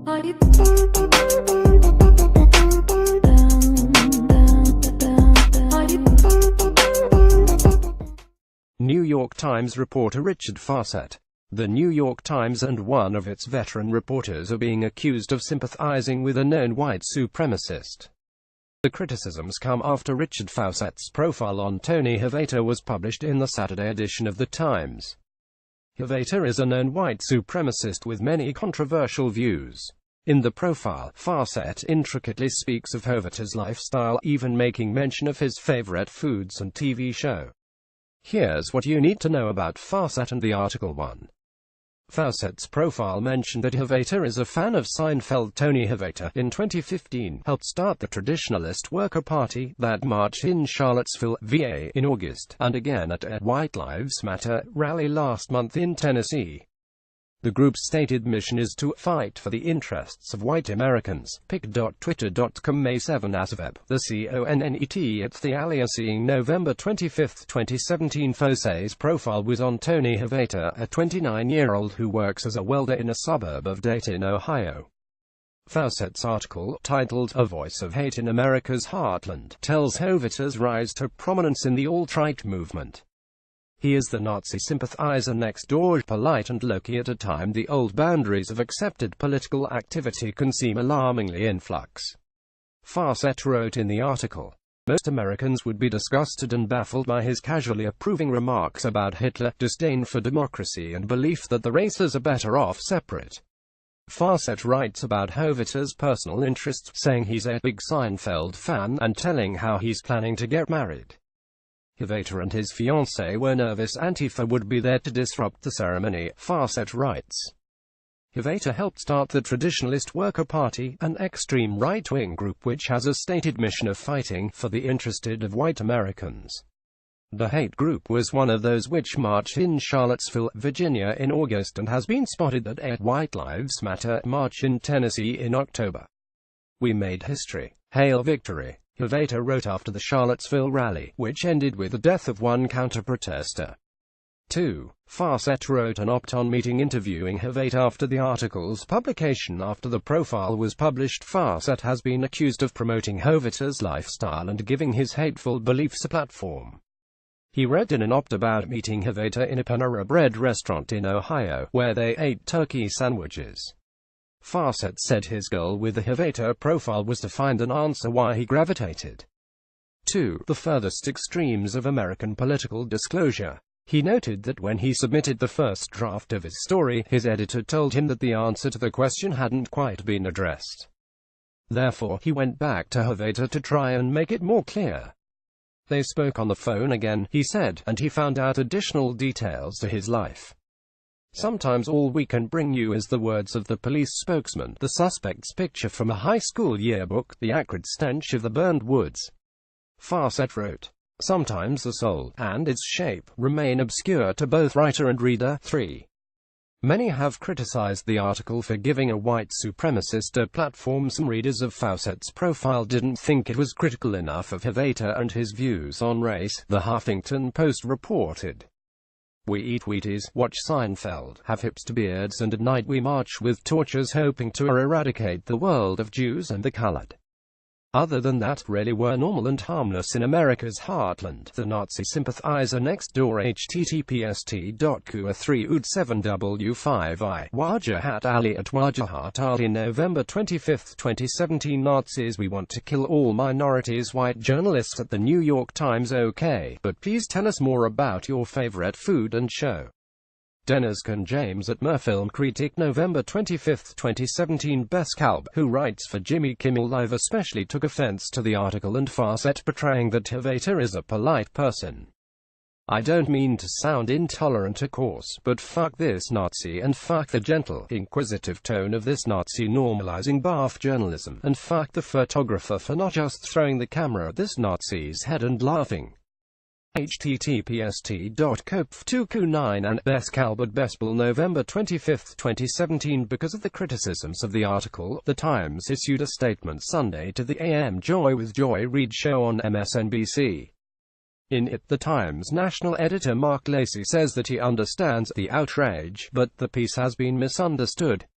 New York Times reporter Richard Fausset. The New York Times and one of its veteran reporters are being accused of sympathizing with a known white supremacist. The criticisms come after Richard Fauset's profile on Tony Havater was published in the Saturday edition of the Times. Havater is a known white supremacist with many controversial views. In the profile, Fausset intricately speaks of Havater's lifestyle, even making mention of his favorite foods and TV show. Here's what you need to know about Fausset and the article 1. Fauset's profile mentioned that Havater is a fan of Seinfeld. Tony Havater, in 2015, helped start the Traditionalist Worker Party that marched in Charlottesville, VA, in August, and again at a White Lives Matter rally last month in Tennessee. The group's stated mission is to fight for the interests of white Americans. Pic.twitter.com May 7 Asveb, the CONNET at the alias. November 25, 2017. Fausset's profile was on Tony Havater, a 29-year-old who works as a welder in a suburb of Dayton, Ohio. Fauset's article, titled "A Voice of Hate in America's Heartland," tells Havater's rise to prominence in the alt-right movement. He is the Nazi sympathizer next door, polite and low-key at a time the old boundaries of accepted political activity can seem alarmingly in flux. Fausset wrote in the article, "Most Americans would be disgusted and baffled by his casually approving remarks about Hitler, disdain for democracy and belief that the races are better off separate." Fausset writes about Havater's personal interests, saying he's a big Seinfeld fan, and telling how he's planning to get married. Havater and his fiancée were nervous Antifa would be there to disrupt the ceremony, Fausset writes. Havater helped start the Traditionalist Worker Party, an extreme right-wing group which has a stated mission of fighting for the interests of white Americans. The hate group was one of those which marched in Charlottesville, Virginia in August and has been spotted at a White Lives Matter march in Tennessee in October. "We made history. Hail victory," Havater wrote after the Charlottesville rally, which ended with the death of one counter-protester. 2. Fausset wrote an op-ed meeting interviewing Havater after the article's publication. After the profile was published, Fausset has been accused of promoting Havater's lifestyle and giving his hateful beliefs a platform. He wrote in an op-ed about meeting Havater in a Panera Bread restaurant in Ohio, where they ate turkey sandwiches. Fausset said his goal with the Havater profile was to find an answer why he gravitated to the furthest extremes of American political disclosure. He noted that when he submitted the first draft of his story, his editor told him that the answer to the question hadn't quite been addressed. Therefore, he went back to Havater to try and make it more clear. They spoke on the phone again, he said, and he found out additional details to his life. "Sometimes all we can bring you is the words of the police spokesman, the suspect's picture from a high school yearbook, the acrid stench of the burned woods." Fausset wrote, "Sometimes the soul, and its shape, remain obscure to both writer and reader." 3. Many have criticized the article for giving a white supremacist a platform. Some readers of Fauset's profile didn't think it was critical enough of Havater and his views on race, the Huffington Post reported. "We eat Wheaties, watch Seinfeld, have hipster beards, and at night we march with torches hoping to eradicate the world of Jews and the colored. Other than that, really we're normal and harmless in America's heartland." The Nazi sympathizer next door. https://3ud7w5i Wajahat Ali at Wajahat Ali. November 25, 2017. Nazis, we want to kill all minorities. White journalists at the New York Times. Okay, but please tell us more about your favorite food and show. Dennis Can James at Merfilm Critic. November 25, 2017. Beskalb, who writes for Jimmy Kimmel Live, especially took offense to the article and Fausset portraying that Havater is a polite person. "I don't mean to sound intolerant, of course, but fuck this Nazi and fuck the gentle, inquisitive tone of this Nazi normalizing BAF journalism, and fuck the photographer for not just throwing the camera at this Nazi's head and laughing." https://t.copf2q9 and Beskalb at Bespel. November 25, 2017. Because of the criticisms of the article, The Times issued a statement Sunday to the AM Joy with Joy Reid show on MSNBC. In it, The Times national editor Mark Lacey says that he understands the outrage, but the piece has been misunderstood.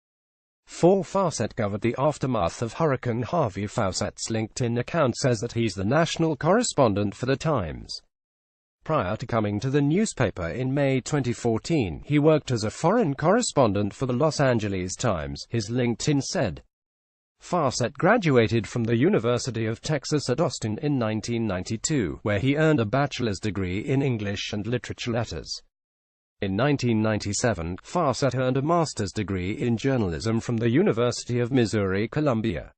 Fausset covered the aftermath of Hurricane Harvey. Fausset's LinkedIn account says that he's the national correspondent for The Times. Prior to coming to the newspaper in May 2014, he worked as a foreign correspondent for the Los Angeles Times, his LinkedIn said. Fausset graduated from the University of Texas at Austin in 1992, where he earned a bachelor's degree in English and Literature Letters. In 1997, Fausset earned a master's degree in journalism from the University of Missouri-Columbia.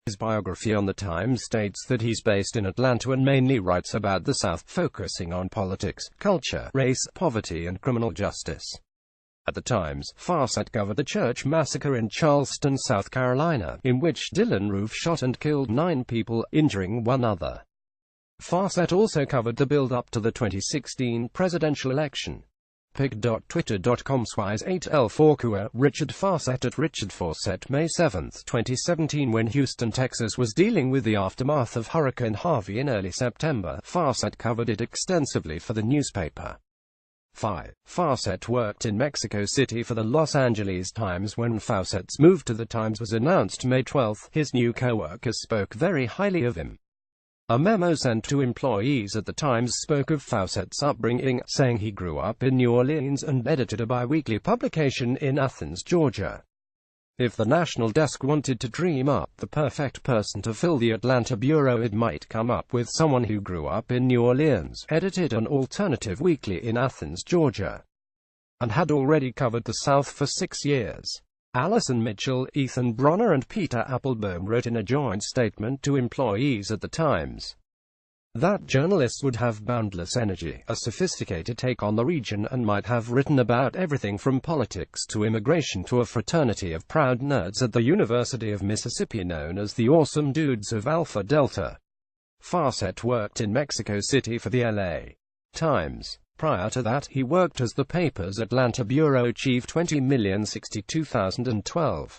His biography on The Times states that he's based in Atlanta and mainly writes about the South, focusing on politics, culture, race, poverty and criminal justice. At The Times, Fausset covered the church massacre in Charleston, South Carolina, in which Dylann Roof shot and killed 9 people, injuring 1 other. Fausset also covered the build-up to the 2016 presidential election. pic.twitter.com/8l4kua Richard Fausset at Richard Fausset May 7, 2017. When Houston, Texas was dealing with the aftermath of Hurricane Harvey in early September, Fausset covered it extensively for the newspaper. 5. Fausset worked in Mexico City for the Los Angeles Times. When Fauset's move to the Times was announced May 12, his new co-workers spoke very highly of him. A memo sent to employees at the Times spoke of Fauset's upbringing, saying he grew up in New Orleans and edited a bi-weekly publication in Athens, Georgia. If the national desk wanted to dream up the perfect person to fill the Atlanta bureau, it might come up with someone who grew up in New Orleans, edited an alternative weekly in Athens, Georgia, and had already covered the South for 6 years. Allison Mitchell, Ethan Bronner and Peter Applebaum wrote in a joint statement to employees at the Times that journalists would have boundless energy, a sophisticated take on the region, and might have written about everything from politics to immigration to a fraternity of proud nerds at the University of Mississippi known as the Awesome Dudes of Alpha Delta. Fausset worked in Mexico City for the LA Times. Prior to that, he worked as the paper's Atlanta bureau chief 20,062,012.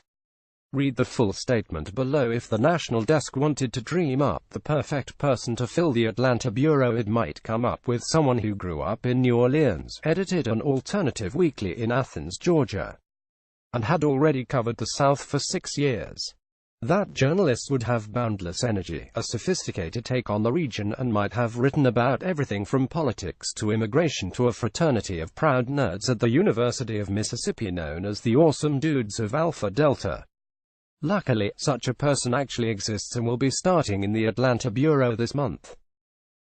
Read the full statement below. If the national desk wanted to dream up the perfect person to fill the Atlanta bureau, it might come up with someone who grew up in New Orleans, edited an alternative weekly in Athens, Georgia, and had already covered the South for 6 years. That journalists would have boundless energy, a sophisticated take on the region, and might have written about everything from politics to immigration to a fraternity of proud nerds at the University of Mississippi known as the Awesome Dudes of Alpha Delta. Luckily, such a person actually exists and will be starting in the Atlanta bureau this month.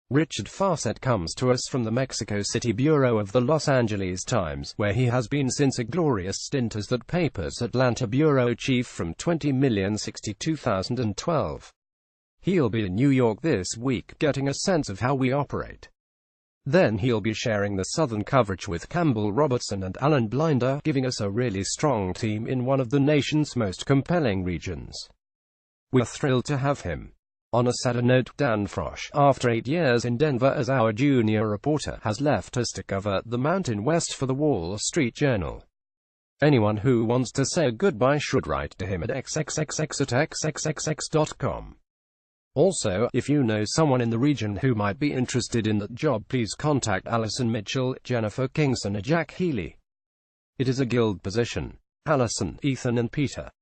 Richard Fausset comes to us from the Mexico City bureau of the Los Angeles Times, where he has been since a glorious stint as that paper's Atlanta bureau chief from 20,062,012. He'll be in New York this week, getting a sense of how we operate. Then he'll be sharing the Southern coverage with Campbell Robertson and Alan Blinder, giving us a really strong team in one of the nation's most compelling regions. We're thrilled to have him. On a sadder note, Dan Frosch, after 8 years in Denver as our junior reporter, has left us to cover the Mountain West for the Wall Street Journal. Anyone who wants to say goodbye should write to him at xxx@xxxx.com. Also, if you know someone in the region who might be interested in that job, please contact Allison Mitchell, Jennifer Kingston or Jack Healy. It is a guild position. Allison, Ethan and Peter.